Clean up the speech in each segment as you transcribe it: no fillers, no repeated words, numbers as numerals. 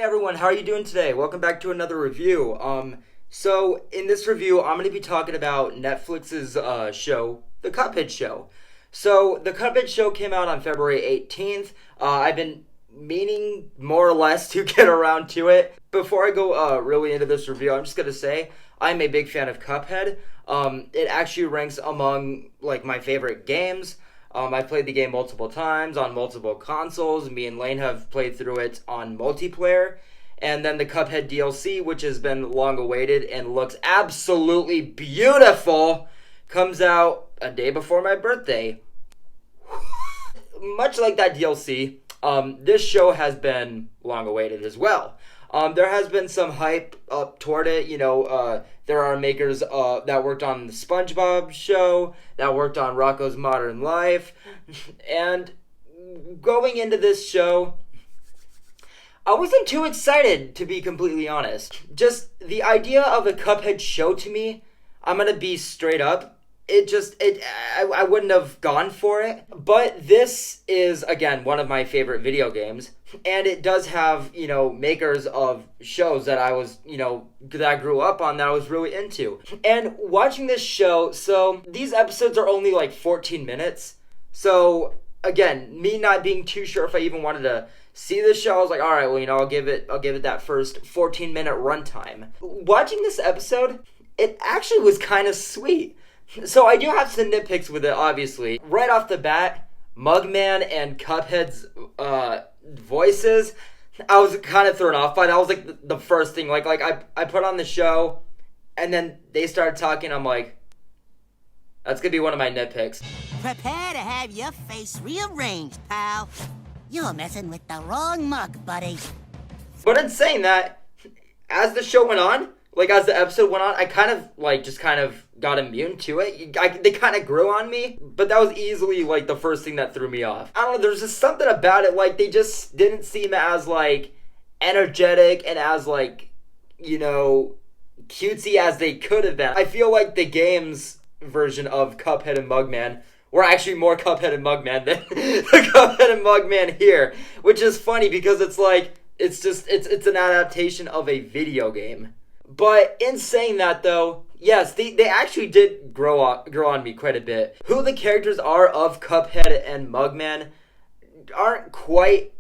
Hey everyone, how are you doing today? Welcome back to another review. So in this review, I'm going to be talking about Netflix's show, The Cuphead Show. So The Cuphead Show came out on February 18th. I've been meaning more or less to get around to it. Before I go really into this review, I'm just going to say I'm a big fan of Cuphead. It actually ranks among like my favorite games. I've played the game multiple times on multiple consoles. Me and Lane have played through it on multiplayer. And then the Cuphead DLC, which has been long awaited and looks absolutely beautiful, comes out a day before my birthday. Much like that DLC, this show has been long awaited as well. There has been some hype up toward it. There are makers that worked on the SpongeBob show, that worked on Rocko's Modern Life. And going into this show, I wasn't too excited, to be completely honest. Just the idea of a Cuphead show to me, I'm going to be straight up. I wouldn't have gone for it. But this is, again, one of my favorite video games. And it does have, makers of shows that that I grew up on that I was really into. And watching this show, so these episodes are only like 14 minutes. So, again, me not being too sure if I even wanted to see this show, I was like, all right, well, I'll give it that first 14-minute runtime. Watching this episode, it actually was kind of sweet. So I do have some nitpicks with it, obviously. Right off the bat, Mugman and Cuphead's voices, I was kind of thrown off by that. Was like the first thing. Like I put on the show, and then they started talking. I'm like, that's gonna be one of my nitpicks. Prepare to have your face rearranged, pal. You're messing with the wrong mug, buddy. But in saying that, as the show went on, as the episode went on, I kind of got immune to it. They kind of grew on me, but that was easily, the first thing that threw me off. I don't know, there's just something about it, they just didn't seem as, energetic and as, cutesy as they could have been. I feel like the game's version of Cuphead and Mugman were actually more Cuphead and Mugman than the Cuphead and Mugman here, which is funny because it's an adaptation of a video game. But in saying that, though, yes, they actually did grow on me quite a bit. Who the characters are of Cuphead and Mugman aren't quite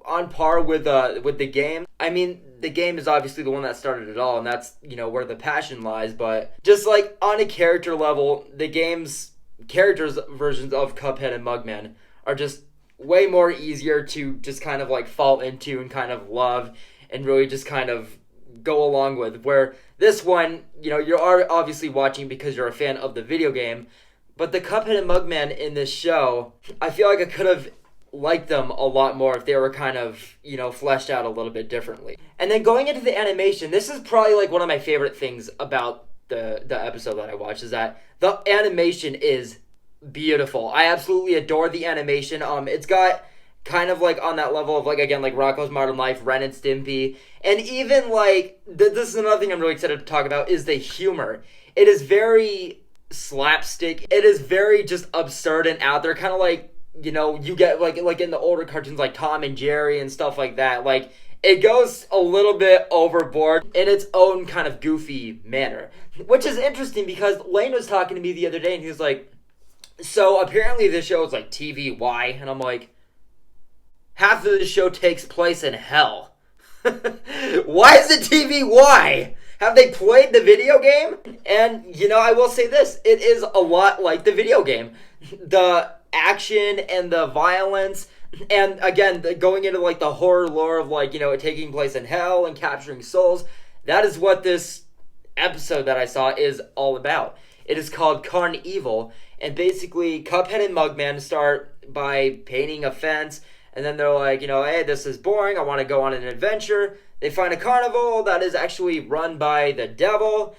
on par with the game. I mean, the game is obviously the one that started it all, and that's, where the passion lies. But just, on a character level, the game's characters' versions of Cuphead and Mugman are just way more easier to just kind of, fall into and kind of love and really just kind of go along with, where this one, you're obviously watching because you're a fan of the video game, but the Cuphead and Mugman in this show, I feel like I could have liked them a lot more if they were kind of, fleshed out a little bit differently. And then going into the animation, this is probably one of my favorite things about the episode that I watched, is that the animation is beautiful. I absolutely adore the animation. It's got kind of on that level of again Rocko's Modern Life, Ren and Stimpy, and even this is another thing I'm really excited to talk about, is the humor. It is very slapstick. It is very just absurd and out there, kind of you get in the older cartoons like Tom and Jerry and stuff like that. It goes a little bit overboard in its own kind of goofy manner, which is interesting because Lane was talking to me the other day and he was like, so apparently this show is TVY, and I'm like, half of the show takes place in hell. Why is it TVY? Have they played the video game? And, I will say this. It is a lot like the video game. The action and the violence, and again, going into the horror lore of it taking place in hell and capturing souls. That is what this episode that I saw is all about. It is called Carn-Evil, and basically Cuphead and Mugman start by painting a fence. And then they're like, hey, this is boring. I want to go on an adventure. They find a carnival that is actually run by the devil.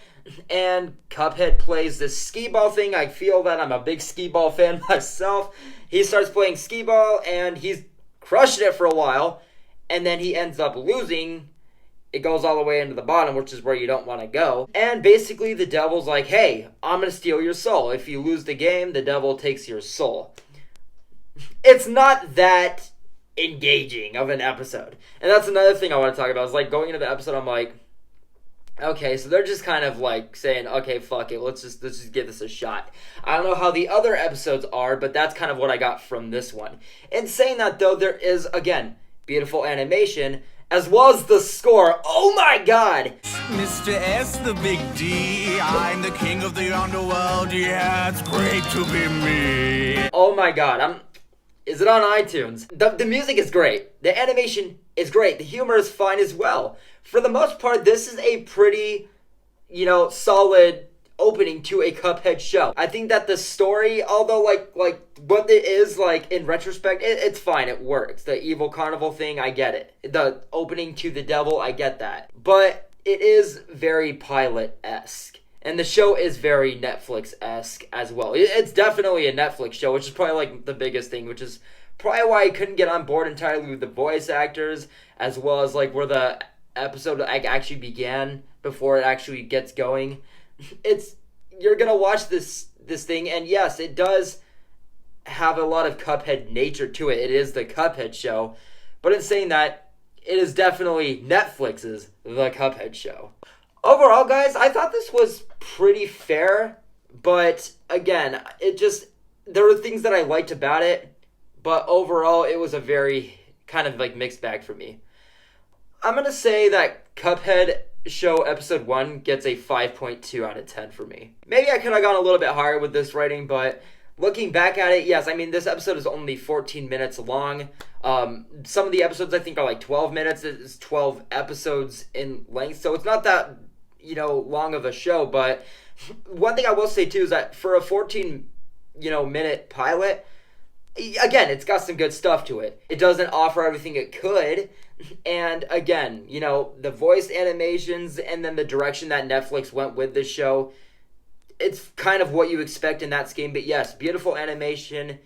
And Cuphead plays this skee-ball thing. I feel that I'm a big skee-ball fan myself. He starts playing skee-ball, and he's crushing it for a while. And then he ends up losing. It goes all the way into the bottom, which is where you don't want to go. And basically the devil's like, hey, I'm going to steal your soul. If you lose the game, the devil takes your soul. It's not that engaging of an episode. And that's another thing I want to talk about. Is like going into the episode, I'm like, okay, so they're just kind of like saying, okay, fuck it, let's just give this a shot. I don't know how the other episodes are, but that's kind of what I got from this one. In saying that, though, there is, again, beautiful animation, as well as the score. Oh my god! Mr. S, the big D, I'm the king of the underworld, yeah, it's great to be me. Oh my god, is it on iTunes? The music is great. The animation is great. The humor is fine as well. For the most part, this is a pretty, solid opening to a Cuphead show. I think that the story, although like what it is, like in retrospect, it's fine, it works. The evil carnival thing, I get it. The opening to the devil, I get that. But it is very pilot-esque. And the show is very Netflix-esque as well. It's definitely a Netflix show, which is probably like the biggest thing, which is probably why I couldn't get on board entirely with the voice actors, as well as like where the episode actually began before it actually gets going. You're gonna watch this thing, and yes, it does have a lot of Cuphead nature to it. It is the Cuphead show, but in saying that, it is definitely Netflix's The Cuphead Show. Overall, guys, I thought this was pretty fair, but again, there were things that I liked about it, but overall, it was a very kind of like mixed bag for me. I'm gonna say that Cuphead Show episode 1 gets a 5.2 out of 10 for me. Maybe I could have gone a little bit higher with this rating, but looking back at it, yes, I mean, this episode is only 14 minutes long. Some of the episodes I think are like 12 minutes. It's 12 episodes in length, so it's not that, long of a show. But one thing I will say too is that for a 14, minute pilot, again, it's got some good stuff to it. It doesn't offer everything it could. And again, the voice animations and then the direction that Netflix went with this show, it's kind of what you expect in that scheme. But yes, beautiful animation,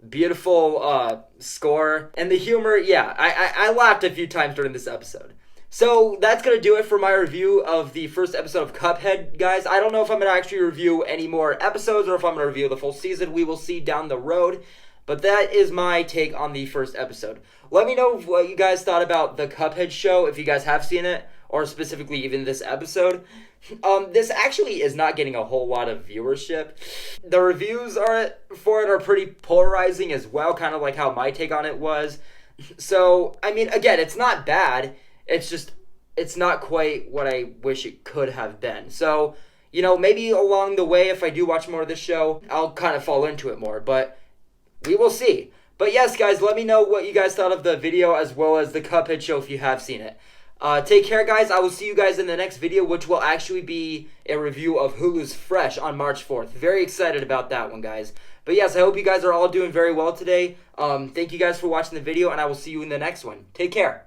beautiful score, and the humor, yeah, I laughed a few times during this episode. So that's going to do it for my review of the first episode of Cuphead, guys. I don't know if I'm going to actually review any more episodes or if I'm going to review the full season. We will see down the road. But that is my take on the first episode. Let me know what you guys thought about the Cuphead show, if you guys have seen it, or specifically even this episode. This actually is not getting a whole lot of viewership. The reviews for it are pretty polarizing as well, kind of like how my take on it was. So, I mean, again, it's not bad. It's not quite what I wish it could have been. So, maybe along the way, if I do watch more of this show, I'll kind of fall into it more. But we will see. But yes, guys, let me know what you guys thought of the video as well as the Cuphead show if you have seen it. Take care, guys. I will see you guys in the next video, which will actually be a review of Hulu's Fresh on March 4th. Very excited about that one, guys. But yes, I hope you guys are all doing very well today. Thank you guys for watching the video, and I will see you in the next one. Take care.